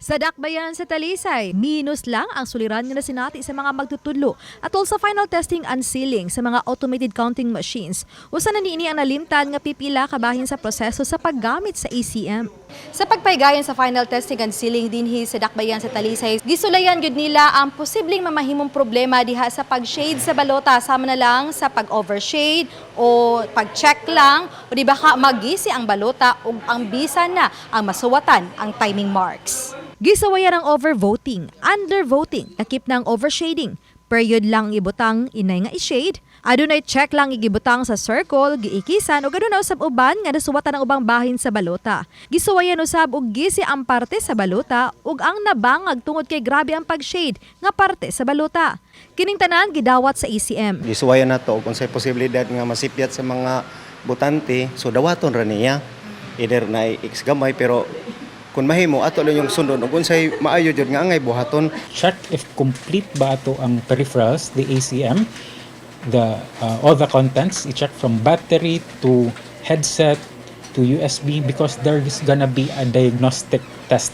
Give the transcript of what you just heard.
Sa dakbayan sa Talisay, menos lang ang suliran nga nasinati sa mga magtutudlo at sa final testing and sealing sa mga automated counting machines. Usa na niini ang nalimtan nga pipila kabahin sa proseso sa paggamit sa ACM. Sa pagpaygayon sa final testing and sealing dinhi sa dakbayan sa Talisay, gisulayan gyud nila ang posibleng mamahimong problema diha sa pag-shade sa balota sama na lang sa pag-overshade o pag-check lang o di baka magisi ang balota ug ang bisan na ang masuwatan ang timing marks. Gisawayan ang overvoting, undervoting, nakip ng overshading. Period lang ibutang inay nga i-shade. Adunay check lang igibutang sa circle, giikisan o gadunaw sab uban nga nasuwatan ang ubang bahin sa balota. Gisawayan usab og gisi ang parte sa balota ug ang nabangag tungod kay grabe ang pag-shade nga parte sa balota. Kining tanan gidawat sa ACM. Gisuwayan nato kung say posibilidad nga masipyat sa mga botante, so dawaton ra niya. Either na x gamay pero kung mahimo ato lang yung sundon ug unsay maayo jud nga angay buhaton. Check if complete ba ato ang peripherals, the ACM, all the contents. I-check from battery to headset to USB because there is gonna be a diagnostic test.